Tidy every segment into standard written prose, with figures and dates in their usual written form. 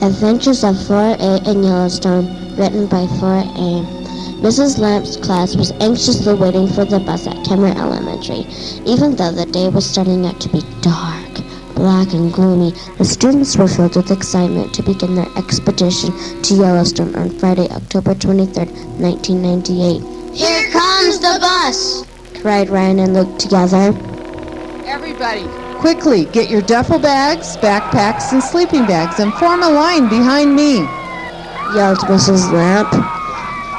Adventures of 4A in Yellowstone, written by 4A. Mrs. Lamp's class was anxiously waiting for the bus at Kemmer Elementary. Even though the day was starting out to be dark, black and gloomy, the students were filled with excitement to begin their expedition to Yellowstone on Friday, October 23rd, 1998. Here comes the bus! Cried Ryan and Luke together. Everybody, quickly, get your duffel bags, backpacks, and sleeping bags and form a line behind me, Yelled Mrs. Lamp.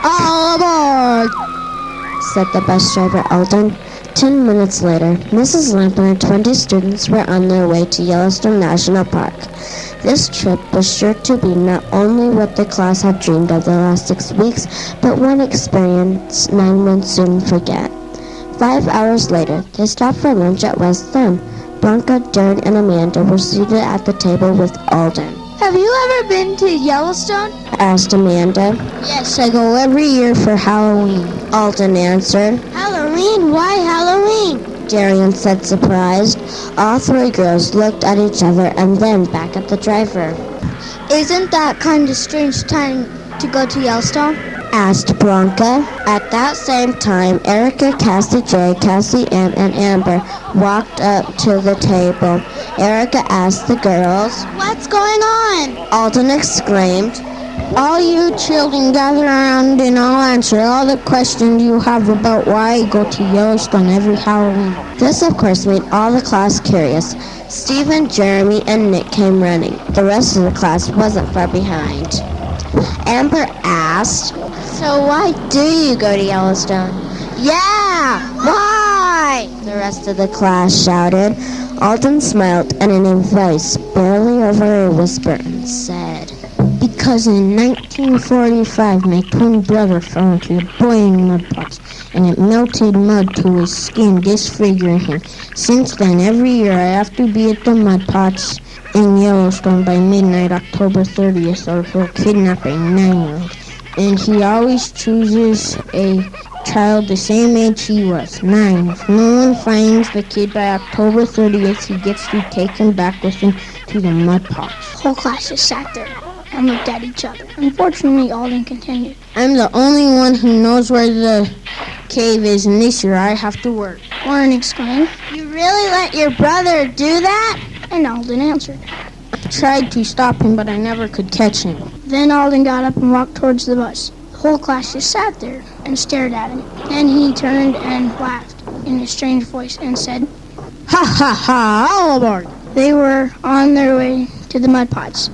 All aboard! Said the bus driver Alden. 10 minutes later, Mrs. Lamp and her 20 students were on their way to Yellowstone National Park. This trip was sure to be not only what the class had dreamed of the last 6 weeks, but one experience none would soon forget. 5 hours later, they stopped for lunch at West Thumb. Blanca, Darren, and Amanda were seated at the table with Alden. Have you ever been to Yellowstone? Asked Amanda. Yes, I go every year for Halloween. Alden answered. Halloween? Why Halloween? Darian said, surprised. All three girls looked at each other and then back at the driver. Isn't that kind of strange time to go to Yellowstone? Asked Blanca. At that same time, Erica, Cassie J, Cassie M, and Amber walked up to the table. Erica asked the girls, What's going on? Alden exclaimed, All you children gather around and I'll answer all the questions you have about why I go to Yellowstone every Halloween. This, of course, made all the class curious. Stephen, Jeremy, and Nick came running. The rest of the class wasn't far behind. Amber asked, So why do you go to Yellowstone? Yeah! Why? The rest of the class shouted. Alden smiled and in a voice barely over a whisper said, Because in 1945 my twin brother fell into the boiling mud pots and it melted mud to his skin, disfiguring him. Since then, every year I have to be at the mud pots in Yellowstone by midnight, October 30th, or he'll kidnap a 9-year-old. And he always chooses a child the same age he was, 9. If no one finds the kid by October 30th, he gets to take him back with him to the mud pots. The whole class just sat there and looked at each other. Unfortunately, Alden continued. I'm the only one who knows where the cave is, and this year I have to work. Lauren exclaimed, You really let your brother do that? and Alden answered. I tried to stop him, but I never could catch him. Then Alden got up and walked towards the bus. The whole class just sat there and stared at him. Then he turned and laughed in a strange voice and said, Ha ha ha, all aboard! They were on their way to the mud pots.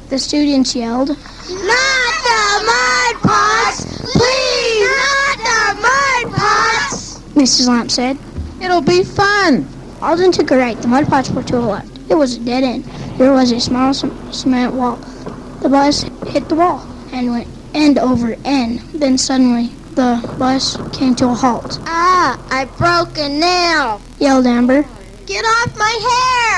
The students yelled, Not the mud pots! Please, not the mud pots! Mrs. Lamp said. It'll be fun! Alden took a right. The mud pots were to the left. It was a dead end. There was a small cement wall. The bus hit the wall and went end over end. Then suddenly, the bus came to a halt. Ah, I broke a nail! Yelled Amber. Get off my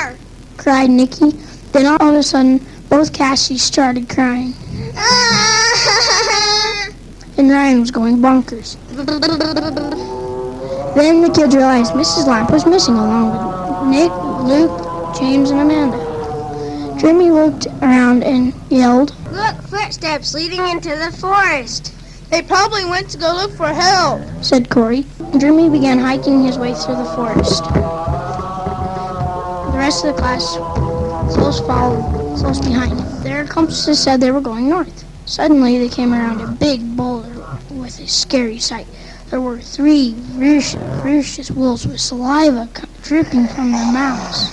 hair! Cried Nikki. Then all of a sudden, both Cassies started crying. Ah! And Ryan was going bonkers. Then the kids realized Mrs. Lamp was missing along with Nick, Luke, James, and Amanda. Jimmy looked around and yelled, Look, footsteps leading into the forest. They probably went to go look for help. said Corey. Jimmy began hiking his way through the forest. The rest of the class close followed, close behind him. Their compasses said they were going north. Suddenly, they came around a big boulder with a scary sight. There were 3 ferocious wolves with saliva dripping from their mouths,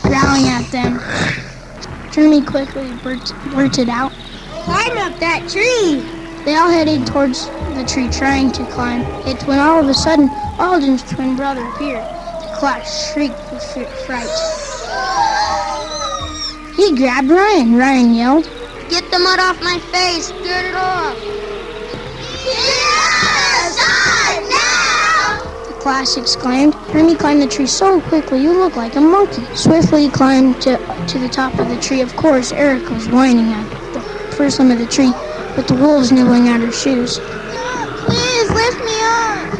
growling at them. Jeremy quickly blurted out, Climb up that tree! They all headed towards the tree, trying to climb it, when all of a sudden, Alden's twin brother appeared. The class shrieked with fright. He grabbed Ryan. Ryan yelled, Get the mud off my face! Get it off! Yes! Now! the class exclaimed. Jeremy climbed the tree so quickly, you look like a monkey. Swiftly he climbed to the top of the tree. Of course, Eric was whining at the first limb of the tree, with the wolves nibbling at her shoes. Please lift me up!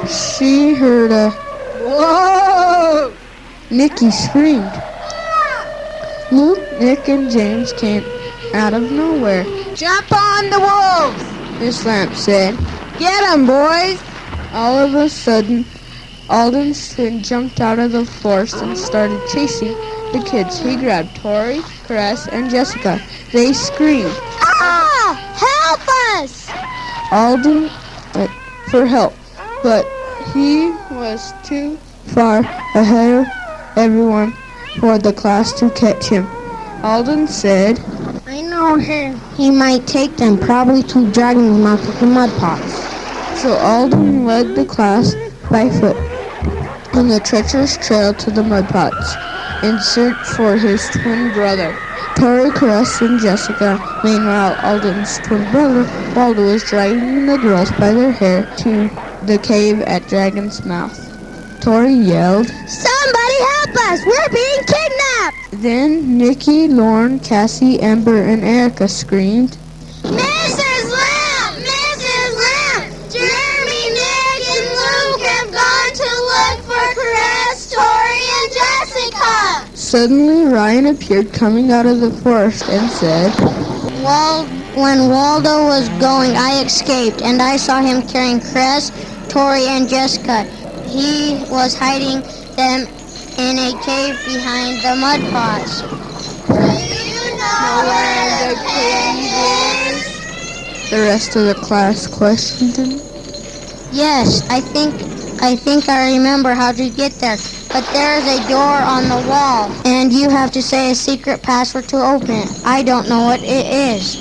She heard a Nikki screamed. Luke, Nick, and James came out of nowhere. "Jump on the wolves!" Miss Lamp said. "Get 'em, boys!" All of a sudden, Alden's twin jumped out of the forest and started chasing the kids. He grabbed Tori, Caress, and Jessica. They screamed, Ah! Help us! Alden for help, but he was too far ahead of everyone for the class to catch him. Alden said, "I know him. He might take them, probably to Dragon's Mouth with the mud pots." So Alden led the class by foot on the treacherous trail to the mud pots in search for his twin brother. Tori, Caress, and Jessica. Meanwhile, Alden's twin brother, Waldo, was dragging the girls by their hair to the cave at Dragon's Mouth. Tori yelled, Somebody help us! We're being kidnapped! Then Nikki, Lauren, Cassie, Amber, and Erica screamed, Mrs. Lamp! Mrs. Lamp! Jeremy, Nick, and Luke have gone to look for Caress, Tori, and Jessica! Suddenly Ryan appeared coming out of the forest and said, When Waldo was going, I escaped, and I saw him carrying Cress, Tori, and Jessica. He was hiding them in a cave behind the mud pots. Do you know where the cave is? The rest of the class questioned him. Yes, I think I remember how to get there. But there is a door on the wall, and you have to say a secret password to open it. I don't know what it is.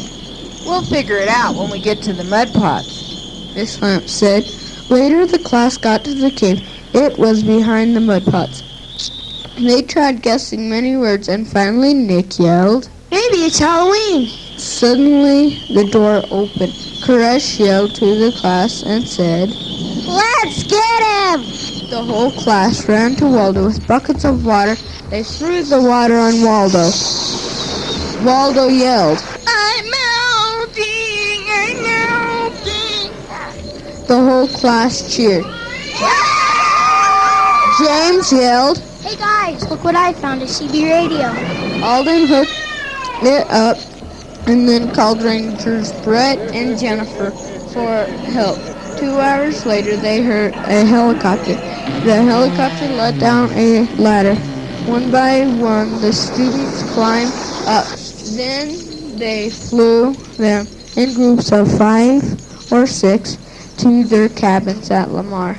"We'll figure it out when we get to the mud pots," Miss Lamp said. Later the class got to the cave. It was behind the mud pots. They tried guessing many words, and finally Nick yelled, Maybe it's Halloween. Suddenly the door opened. Caress yelled to the class and said, Let's get him! The whole class ran to Waldo with buckets of water. They threw the water on Waldo. Waldo yelled, I'm melting! I'm melting! The whole class cheered. James yelled, Hey guys, look what I found, a CB radio. Alden hooked it up and then called Rangers Brett and Jennifer for help. 2 hours later, they heard a helicopter. The helicopter let down a ladder. One by one, the students climbed up. Then they flew them in groups of 5 or 6 to their cabins at Lamar.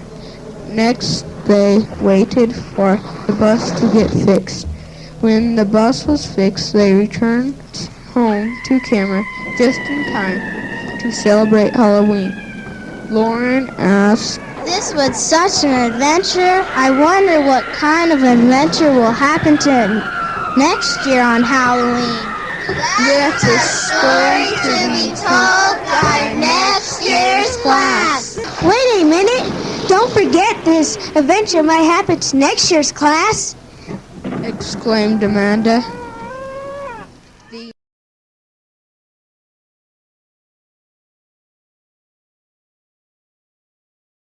Next, they waited for the bus to get fixed. When the bus was fixed, they returned home to Cameron just in time to celebrate Halloween. Lauren asked, This was such an adventure. I wonder what kind of adventure will happen to next year on Halloween. That's a story to be told by next year's class. Wait a minute. Don't forget this adventure might happen to next year's class. exclaimed Amanda.